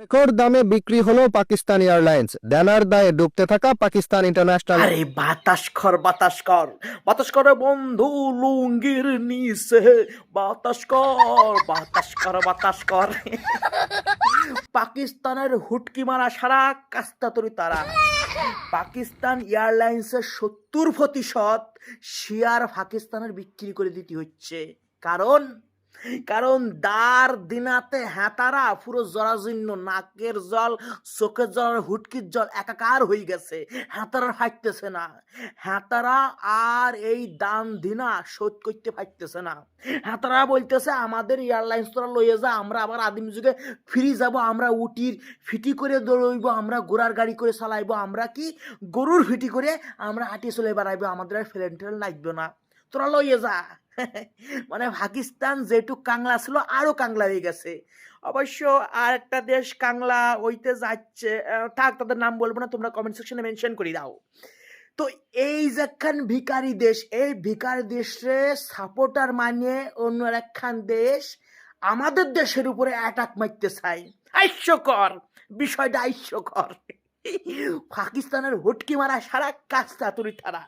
Record দামে বিক্রি হলো পাকিস্তান এয়ারলাইন্স, দেনার দায়ে ডুবতে থাকা পাকিস্তান ইন্টারন্যাশনাল। আরে বাতাস কর বাতাস কর বাতাস করে বন্ধু লুঙ্গির নিচে বাতাস কর বাতাস কর বাতাস কর পাকিস্তানের হুটকি মারা সারা কাস্তাতরি তারা। পাকিস্তান এয়ারলাইন্সের 70% শেয়ার পাকিস্তানের বিক্রি করে দিতে হচ্ছে। কারণ কারণ দার দিনাতে হ্যাতারা পুরো জরাজীর্ণ, নাকের জল, চোখের জল, হুটকির জল একাকার হয়ে গেছে। হ্যাতারা ফাইতেছে না, হ্যাতারা আর এই দান দিনা শোধ করতে পারতেছে না। হ্যাতারা বলতেছে আমাদের এয়ারলাইন্স তোরা লইয়ে যা, আমরা আবার আদিম যুগে ফিরে যাব, আমরা উটির ফিটি করে দৌড়ইব, আমরা ঘোড়ার গাড়ি করে চালাইবো, আমরা কি গরুর ফিটি করে আমরা হাঁটিয়ে চলে বেড়াইবো, আমাদের আর ফ্লেন টেল লাগবে না, তোরা লইয়ে যা। মানে পাকিস্তান যেটুক কাংলা ছিল আরো কাংলা হয়ে গেছে। অবশ্য আর একটা দেশ কাংলা হইতে যাচ্ছে, থাক তাদের নাম বলবো না, তোমরা কমেন্ট সেকশনে মেনশন করে দাও। তো এই যেখান ভিকারি দেশ, এই ভিকারি দেশে সাপোর্টার মানে অন্য একখান দেশ আমাদের দেশের উপরে অ্যাটাক মারতে চাই। হাস্যকর বিষয়টা, হাস্যকর। পাকিস্তানের হুটকি মারা সারা কাজটা তুলি তারা।